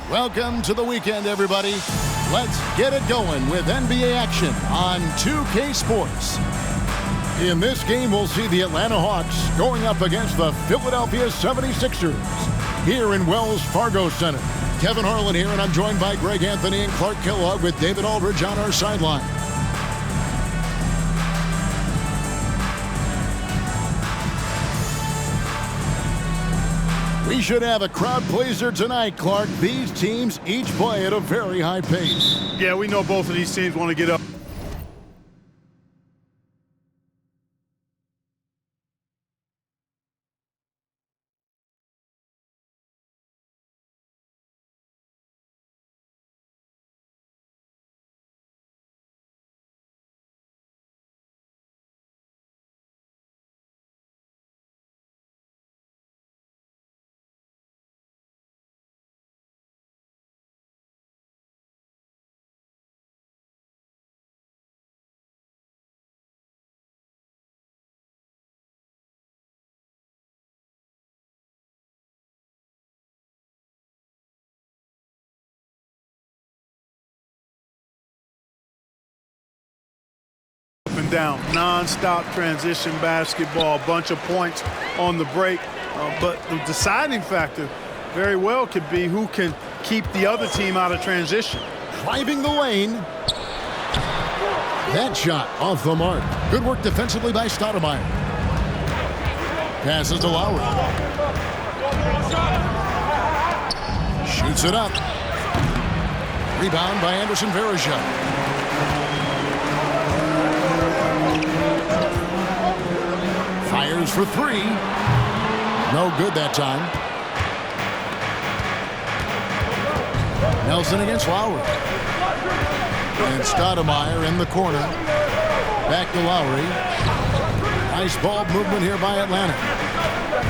Welcome to the weekend, everybody. Let's get it going with NBA action on 2K Sports. In this game, we'll see the Atlanta Hawks going up against the Philadelphia 76ers here in Wells Fargo Center. Kevin Harlan here, and I'm joined by Greg Anthony and Clark Kellogg with David Aldridge on our sideline. We should have a crowd pleaser tonight, Clark. These teams each play at a very high pace. Yeah, we know both of these teams want to get up. And down, non-stop transition basketball, a bunch of points on the break. But the deciding factor very well could be who can keep the other team out of transition. Driving the lane. That shot off the mark. Good work defensively by Stoudemire. Passes to Lowry. Shoots it up. Rebound by Anderson Varejao. Fires for three. No good that time. Nelson against Lowry. And Stoudemire in the corner. Back to Lowry. Nice ball movement here by Atlanta.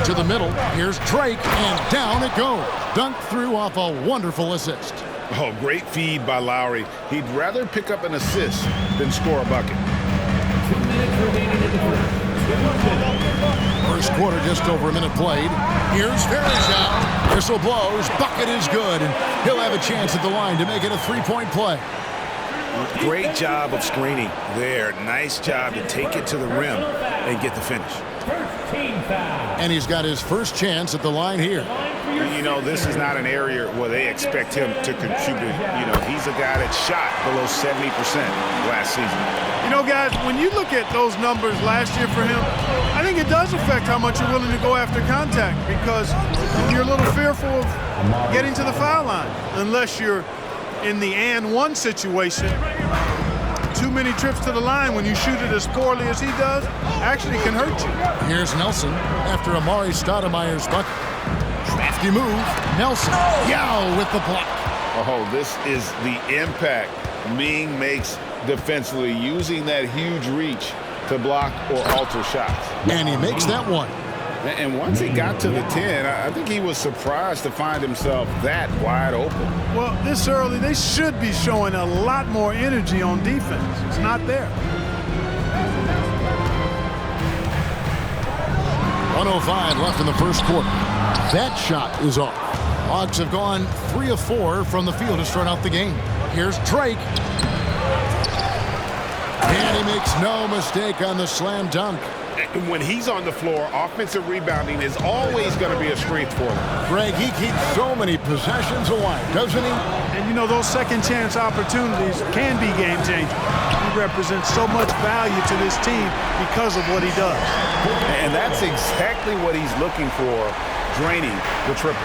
To the middle. Here's Drake, and down it goes. Dunked through off a wonderful assist. Oh, great feed by Lowry. He'd rather pick up an assist than score a bucket. 2 minutes remaining in the first. First quarter, just over a minute played. Here's Varejao. Whistle blows. Bucket is good, and he'll have a chance at the line to make it a three-point play. Great job of screening there. Nice job to take it to the rim and get the finish. First team foul. And he's got his first chance at the line here. You know, this is not an area where they expect him to contribute. You know, he's a guy that shot below 70% last season. You know, guys, when you look at those numbers last year for him, I think it does affect how much you're willing to go after contact, because you're a little fearful of getting to the foul line unless you're in the and one situation. Too many trips to the line when you shoot it as poorly as he does actually can hurt you. Here's Nelson after Amari Stoudemire's bucket. Crafty move. Nelson. Yao with the block. Oh, this is the impact Ming makes defensively, using that huge reach to block or alter shots. And he makes that one. And once he got to the 10, I think he was surprised to find himself that wide open. Well, this early, they should be showing a lot more energy on defense. It's not there. 1:05 left in the first quarter. That shot is off. Hawks have gone 3 of 4 from the field to start out the game. Here's Drake. And he makes no mistake on the slam dunk. When he's on the floor, offensive rebounding is always going to be a strength for him. Greg, he keeps so many possessions alive, doesn't he? And you know, those second chance opportunities can be game changers. He represents so much value to this team because of what he does. And that's exactly what he's looking for, draining the triple.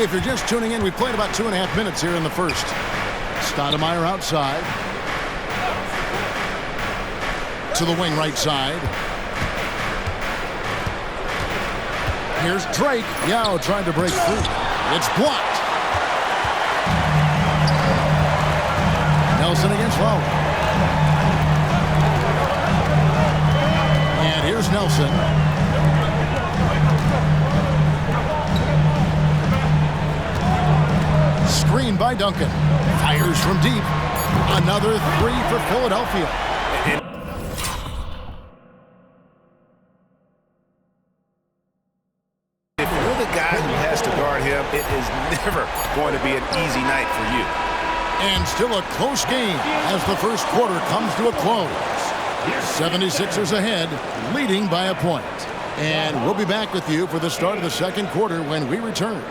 If you're just tuning in, we've played about 2.5 minutes here in the first. Stoudemire outside. To the wing right side. Here's Drake. Yao trying to break through. It's blocked. Nelson against Lowry. And here's Nelson. Screen by Duncan. Fires from deep. Another three for Philadelphia. it is never going to be an easy night for you. And still a close game as the first quarter comes to a close. 76ers ahead, leading by a point. And we'll be back with you for the start of the second quarter when we return.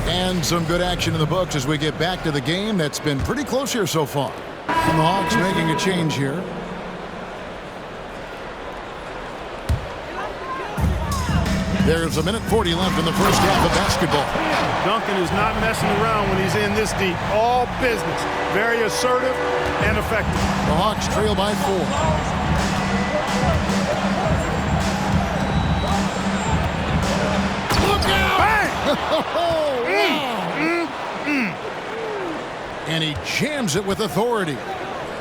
And some good action in the books as we get back to the game that's been pretty close here so far. And the Hawks making a change here. There's 1:40 left in the first half of basketball. Duncan is not messing around when he's in this deep. All business. Very assertive and effective. The Hawks trail by 4. Look out! Bang! And he jams it with authority.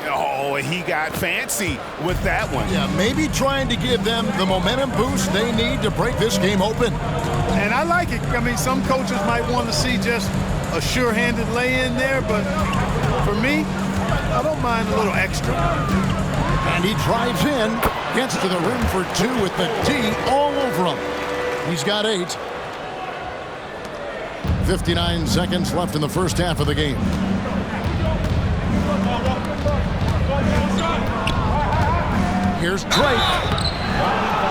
Oh, he got fancy with that one. Yeah, maybe trying to give them the momentum boost they need to break this game open. And I like it. I mean, some coaches might want to see just a sure-handed lay-in there, but for me, I don't mind a little extra. And he drives in, gets to the rim for 2 with the D all over him. He's got 8. 59 seconds left in the first half of the game. Here's Drake.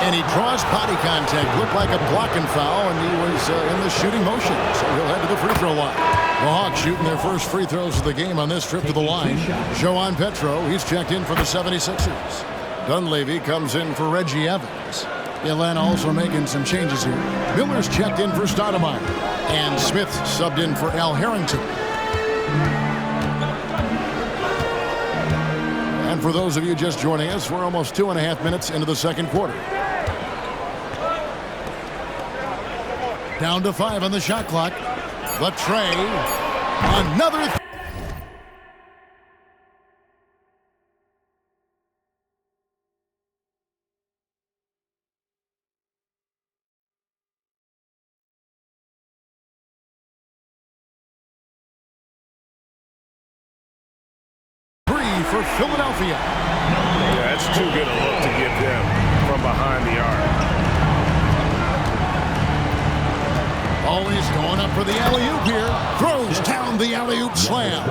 And he draws body contact. Looked like a blocking foul, and he was in the shooting motion. So he'll head to the free throw line. The Hawks shooting their first free throws of the game on this trip to the line. Joan Petro, he's checked in for the 76ers. Dunleavy comes in for Reggie Evans. Atlanta also making some changes here. Miller's checked in for Stoudemire. And Smith subbed in for Al Harrington. And for those of you just joining us, we're almost 2.5 minutes into the second quarter. Down to 5 on the shot clock. Latrey. Another. For Philadelphia. Yeah, that's too good a look to give them from behind the arc. Always going up for the alley-oop here. Throws down the alley-oop slam.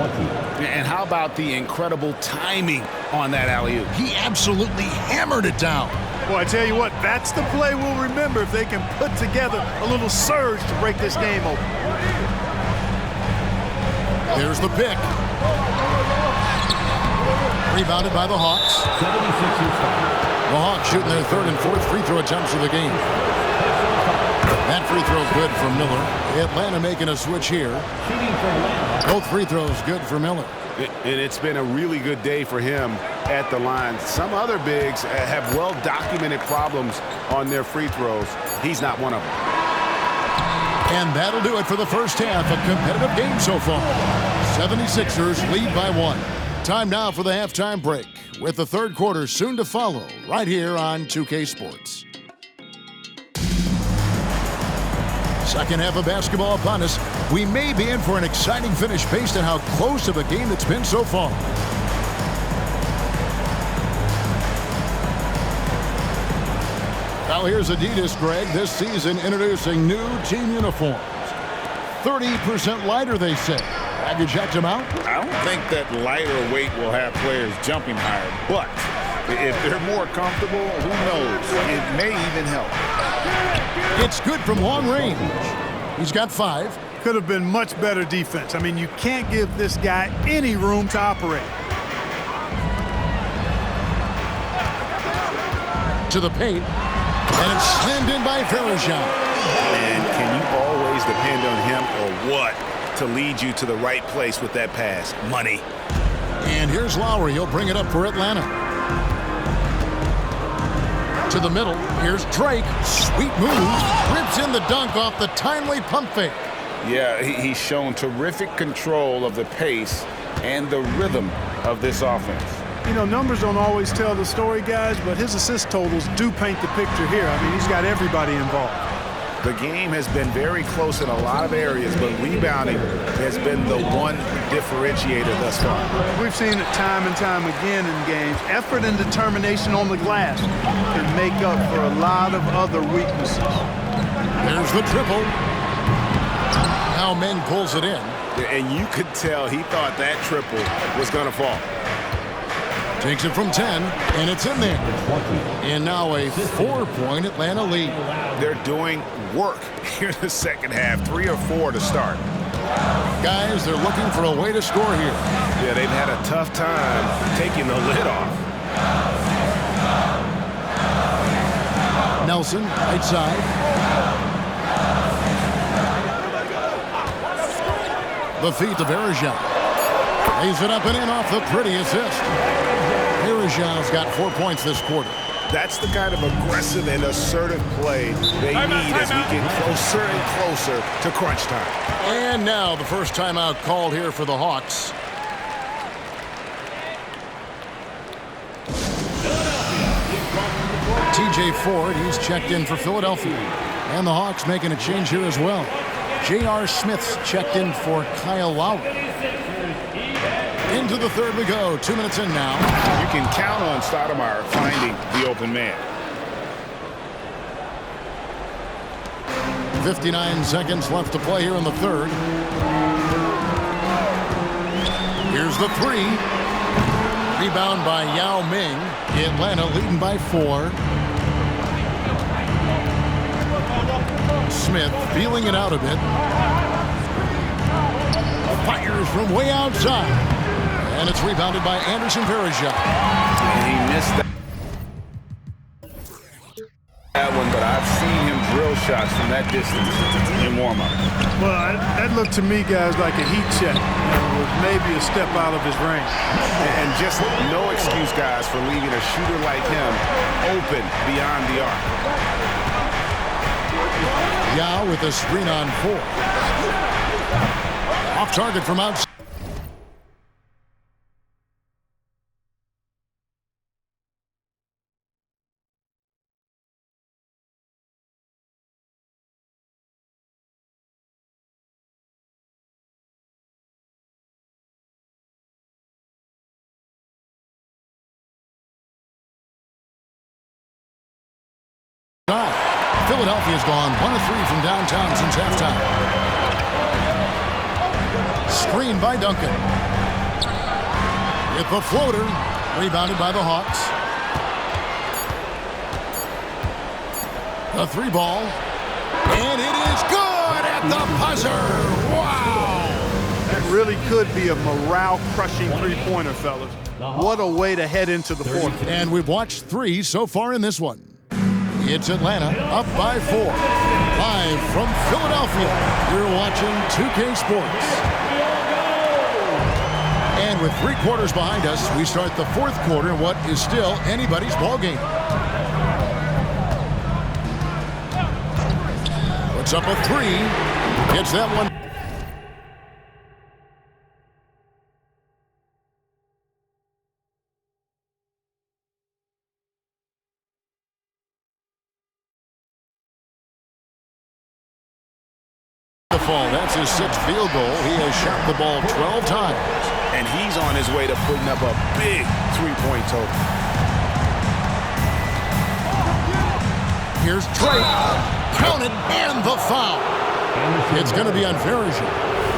And how about the incredible timing on that alley-oop? He absolutely hammered it down. Well, I tell you what, that's the play we'll remember if they can put together a little surge to break this game open. There's the pick. Rebounded by the Hawks. The Hawks shooting their third and fourth free throw attempts of the game. That free throw good for Miller. Atlanta making a switch here. Both free throws good for Miller. And it's been a really good day for him at the line. Some other bigs have well-documented problems on their free throws. He's not one of them. And that'll do it for the first half. A competitive game so far. 76ers lead by 1. Time now for the halftime break, with the third quarter soon to follow, right here on 2K Sports. Second half of basketball upon us. We may be in for an exciting finish based on how close of a game it's been so far. Now here's Adidas, Greg, this season introducing new team uniforms. 30% lighter, they say. Have you checked them out? I don't think that lighter weight will have players jumping higher, but if they're more comfortable, who knows? It may even help. It's good from long range. He's got 5. Could have been much better defense. I mean, you can't give this guy any room to operate. To the paint, and it's slammed in by Farajan. And can you always depend on him or what to lead you to the right place with that pass? Money. And here's Lowry. He'll bring it up for Atlanta. To the middle. Here's Drake. Sweet move. Rips in the dunk off the timely pump fake. Yeah, he's shown terrific control of the pace and the rhythm of this offense. You know, numbers don't always tell the story, guys, but his assist totals do paint the picture here. I mean, he's got everybody involved. The game has been very close in a lot of areas, but rebounding has been the one differentiator thus far. We've seen it time and time again in games. Effort and determination on the glass can make up for a lot of other weaknesses. There's the triple. Now Meng pulls it in. And you could tell he thought that triple was going to fall. Takes it from 10, and it's in there. And now a 4-point Atlanta lead. They're doing work here in the second half, 3 or 4 to start. Guys, they're looking for a way to score here. Yeah, they've had a tough time taking the lid off. Nelson, right side. The feet of Verejao. Lays it up and in off the pretty assist. Verejao's got 4 points this quarter. That's the kind of aggressive and assertive play they need as we get closer and closer to crunch time. And now the first timeout called here for the Hawks. TJ Ford, he's checked in for Philadelphia. And the Hawks making a change here as well. J.R. Smith's checked in for Kyle Lowry. Into the third we go. 2 minutes in now. You can count on Stoudemire finding the open man. 59 seconds left to play here in the third. Here's the three. Rebound by Yao Ming. Atlanta leading by 4. Smith feeling it out a bit. Fires from way outside. And it's rebounded by Anderson Verejao. And he missed that one, but I've seen him drill shots from that distance in warm-up. Well, that looked to me, guys, like a heat check. With maybe a step out of his range. And just no excuse, guys, for leaving a shooter like him open beyond the arc. Yao with a screen on 4. Off target from outside. Philadelphia's gone 1 of 3 from downtown since halftime. Screen by Duncan. With the floater, rebounded by the Hawks. The 3 ball. And it is good at the buzzer. Wow! That really could be a morale-crushing three-pointer, fellas. What a way to head into the fourth. And we've watched 3 so far in this one. It's Atlanta up by 4. Live from Philadelphia, you're watching 2K Sports. And with 3 quarters behind us, we start the fourth quarter in what is still anybody's ball game. Puts up a 3. Hits that one. That's his 6th field goal. He has shot the ball 12 times. And he's on his way to putting up a big 3-point total. Here's Drake. Counted and the foul. It's going to be on Verejao.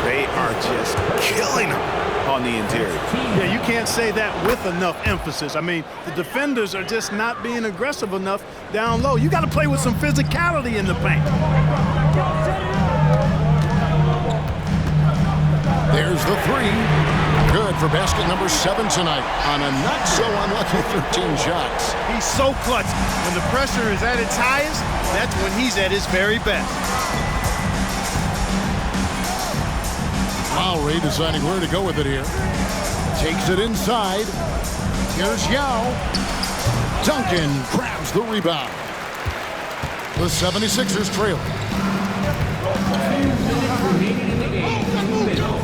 They are just killing him on the interior. Yeah, you can't say that with enough emphasis. I mean, the defenders are just not being aggressive enough down low. You got to play with some physicality in the paint. There's the 3. Good for basket number 7 tonight on a not-so-unlucky 13 shots. He's so clutch. When the pressure is at its highest, that's when he's at his very best. Lowry deciding where to go with it here. Takes it inside. Here's Yao. Duncan grabs the rebound. The 76ers trail.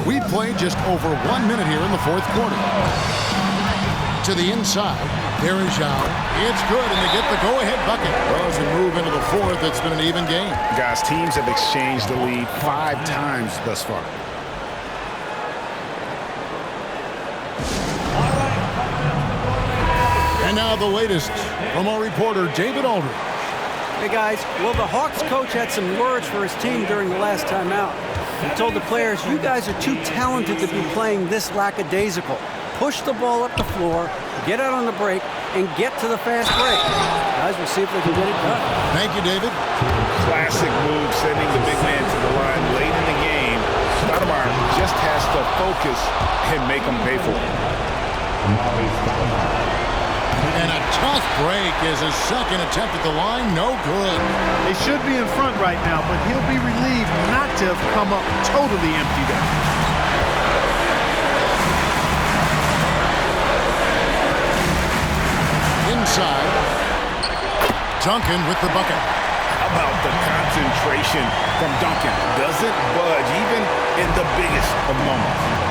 We played just over 1 minute here in the fourth quarter. To the inside. Bergeron. It's good, and they get the go-ahead bucket. Well, as we move into the fourth, it's been an even game. Guys, teams have exchanged the lead 5 times thus far. And now the latest from our reporter, David Aldridge. Hey guys, well the Hawks coach had some words for his team during the last timeout. He told the players, you guys are too talented to be playing this lackadaisical. Push the ball up the floor, get out on the break, and get to the fast break. Guys, we'll see if they can get it done. Thank you, David. Classic move, sending the big man to the line late in the game. Stoudemire just has to focus and make them pay for it. And a tough break is his second attempt at the line. No good. They should be in front right now, but he'll be relieved not to have come up totally empty there. Inside. Duncan with the bucket. How about the concentration from Duncan? Doesn't budge even in the biggest of moments.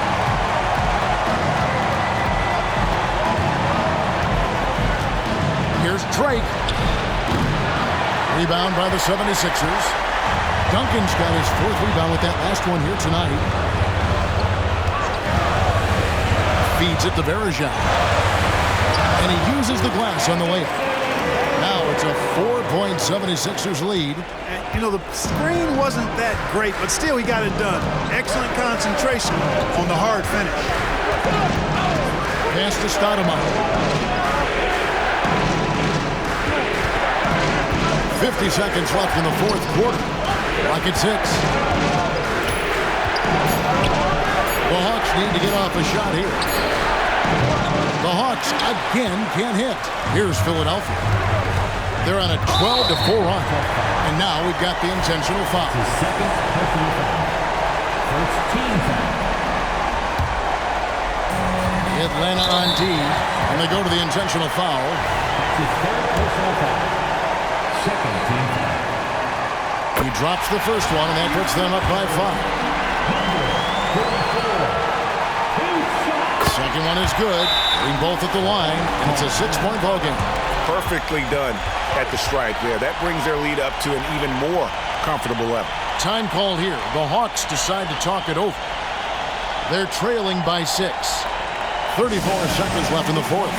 Here's Drake. Rebound by the 76ers. Duncan's got his 4th rebound with that last one here tonight. Feeds it to Bergeron. And he uses the glass on the layup. Now it's a 4-point 76ers lead. And, you know, the screen wasn't that great, but still he got it done. Excellent concentration on the hard finish. Pass to Stoudemire. 50 seconds left in the 4th quarter. Like it's 6. The Hawks need to get off a shot here. The Hawks again can't hit. Here's Philadelphia. They're on a 12-4 run. And now we've got the intentional foul. Second personal foul. First team foul. Atlanta on D. And they go to the intentional foul. His third personal foul. Second team foul. He drops the first one, and that puts them up by 5. Second one is good. Being both at the line, and it's a 6-point ball game. Perfectly done at the strike there. That brings their lead up to an even more comfortable level. Time called here. The Hawks decide to talk it over. They're trailing by 6. 34 seconds left in the 4th.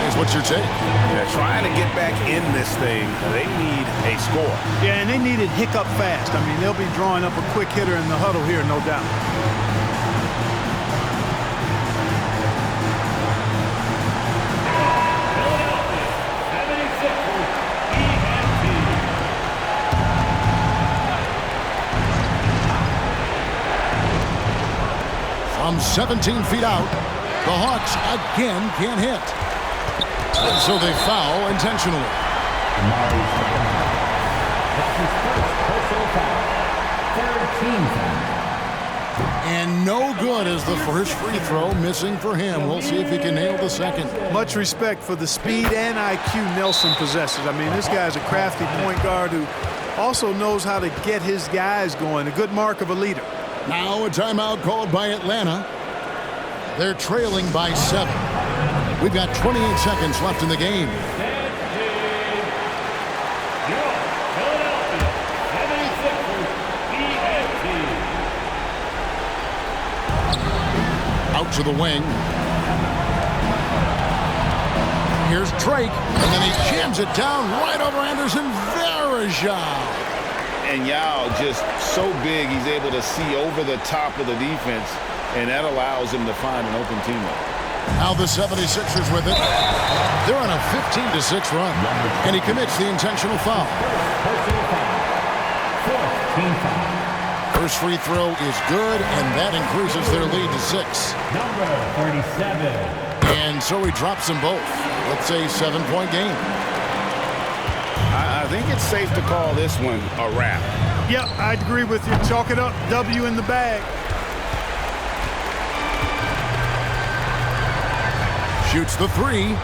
Is what you're taking. Yeah, trying to get back in this thing, they need a score. Yeah, and they need it hiccup fast. I mean, they'll be drawing up a quick hitter in the huddle here, no doubt. From 17 feet out, the Hawks again can't hit. And so they foul intentionally. That's his first personal foul. Third team foul. And no good as the first free throw missing for him. We'll see if he can nail the second. Much respect for the speed and IQ Nelson possesses. I mean, this guy's a crafty point guard who also knows how to get his guys going. A good mark of a leader. Now a timeout called by Atlanta. They're trailing by 7. We've got 28 seconds left in the game. Out to the wing. Here's Drake, and then he jams it down right over Anderson. Bergeron. And Yao just so big, he's able to see over the top of the defense, and that allows him to find an open teammate. Now the 76ers with it. They're on a 15-6 run, and he commits the intentional foul. Personal foul. Fourth team foul. First free throw is good, and that increases their lead to 6. Number 37. And so he drops them both. Let's say 7-point game. I think it's safe to call this one a wrap. Yeah, I'd agree with you. Chalk it up. W in the bag. Shoots the 3.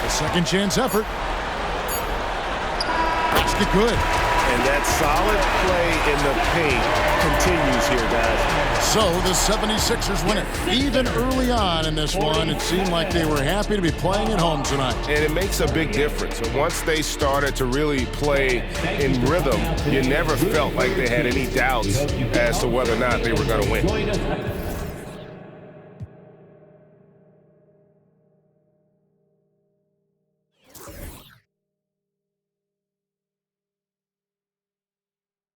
A second chance effort. Basket good. And that solid play in the paint continues here, guys. So the 76ers win it. Even early on in this one, it seemed like they were happy to be playing at home tonight. And it makes a big difference. Once they started to really play in rhythm, you never felt like they had any doubts as to whether or not they were going to win.